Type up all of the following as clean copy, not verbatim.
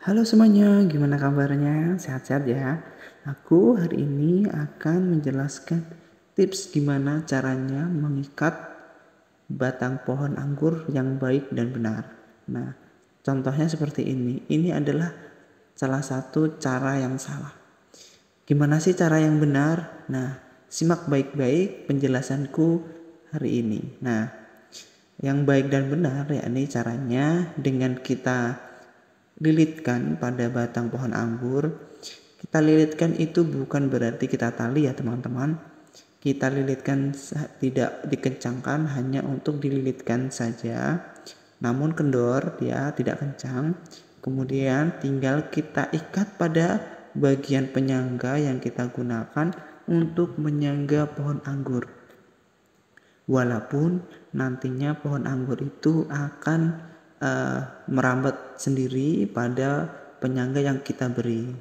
Halo semuanya, gimana kabarnya? Sehat-sehat ya? Aku hari ini akan menjelaskan tips gimana caranya mengikat batang pohon anggur yang baik dan benar. Nah, contohnya seperti ini. Ini adalah salah satu cara yang salah. Gimana sih cara yang benar? Nah, simak baik-baik penjelasanku hari ini. Nah, yang baik dan benar yakni caranya dengan kita lilitkan pada batang pohon anggur. Kita lilitkan itu bukan berarti kita tali ya teman-teman. Kita lilitkan tidak dikencangkan, hanya untuk dililitkan saja. Namun kendor, dia tidak kencang. Kemudian tinggal kita ikat pada bagian penyangga yang kita gunakan untuk menyangga pohon anggur. Walaupun nantinya pohon anggur itu akan merambat sendiri pada penyangga yang kita beri.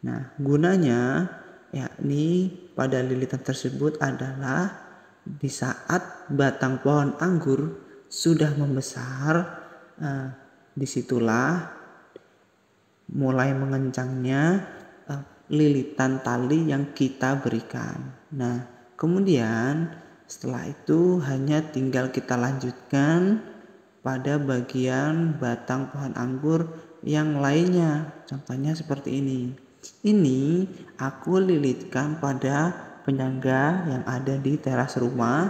Nah, gunanya yakni pada lilitan tersebut adalah di saat batang pohon anggur sudah membesar, disitulah mulai mengencangnya lilitan tali yang kita berikan. Nah, kemudian setelah itu hanya tinggal kita lanjutkan pada bagian batang pohon anggur yang lainnya. Contohnya seperti ini. Ini aku lilitkan pada penyangga yang ada di teras rumah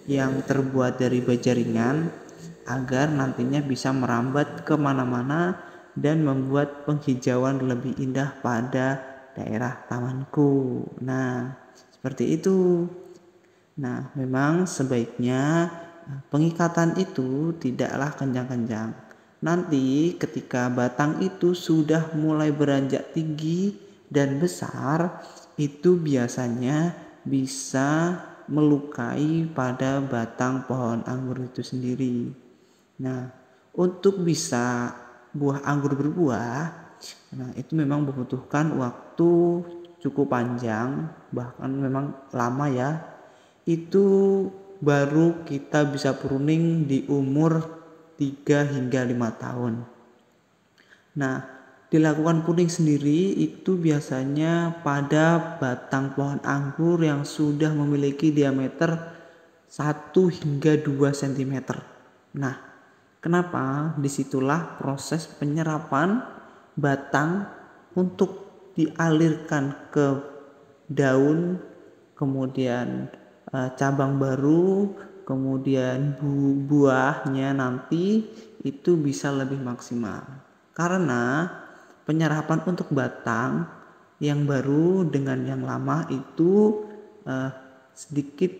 yang terbuat dari baja ringan agar nantinya bisa merambat kemana-mana dan membuat penghijauan lebih indah pada daerah tamanku. Nah, seperti itu. Nah, memang sebaiknya pengikatan itu tidaklah kencang-kencang. Nanti ketika batang itu sudah mulai beranjak tinggi dan besar, itu biasanya bisa melukai pada batang pohon anggur itu sendiri. Nah, untuk bisa buah anggur berbuah, nah itu memang membutuhkan waktu cukup panjang, bahkan memang lama ya. Itu baru kita bisa pruning di umur 3 hingga 5 tahun. Nah, dilakukan pruning sendiri itu biasanya pada batang pohon anggur yang sudah memiliki diameter 1 hingga 2 cm. Nah, kenapa? Disitulah proses penyerapan batang untuk dialirkan ke daun, kemudian cabang baru, kemudian buahnya nanti itu bisa lebih maksimal. Karena penyerapan untuk batang yang baru dengan yang lama itu sedikit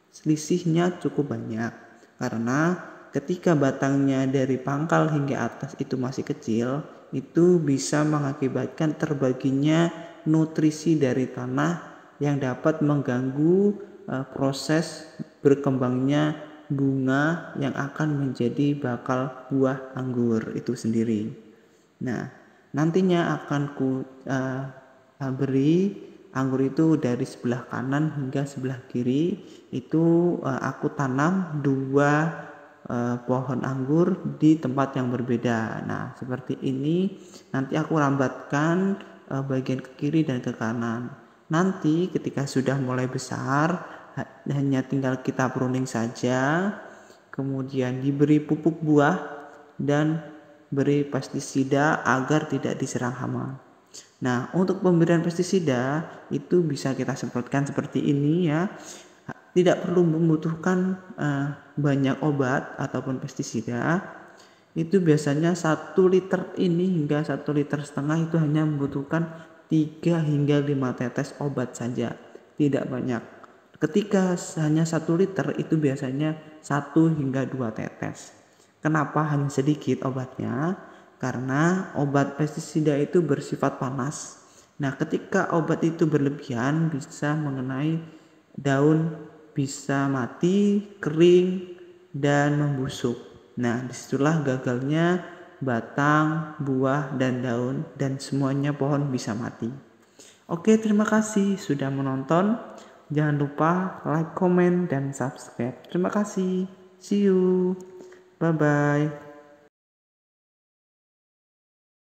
selisihnya cukup banyak. Karena ketika batangnya dari pangkal hingga atas itu masih kecil, itu bisa mengakibatkan terbaginya nutrisi dari tanah yang dapat mengganggu proses berkembangnya bunga yang akan menjadi bakal buah anggur itu sendiri. Nah, nantinya akan ku beri anggur itu dari sebelah kanan hingga sebelah kiri. Itu aku tanam 2 pohon anggur di tempat yang berbeda. Nah, seperti ini nanti aku rambatkan bagian ke kiri dan ke kanan. Nanti ketika sudah mulai besar, hanya tinggal kita pruning saja, kemudian diberi pupuk buah dan beri pestisida agar tidak diserang hama. Nah, untuk pemberian pestisida itu bisa kita semprotkan seperti ini ya. Tidak perlu membutuhkan banyak obat ataupun pestisida. Itu biasanya 1 liter ini hingga 1,5 liter itu hanya membutuhkan 3 hingga 5 tetes obat saja, tidak banyak. Ketika hanya 1 liter itu biasanya 1 hingga 2 tetes. Kenapa hanya sedikit obatnya? Karena obat pestisida itu bersifat panas. Nah, ketika obat itu berlebihan bisa mengenai daun, bisa mati, kering, dan membusuk. Nah, disitulah gagalnya batang, buah, dan daun, dan semuanya pohon bisa mati. Oke, terima kasih sudah menonton. Jangan lupa like, comment, dan subscribe. Terima kasih. See you. Bye-bye.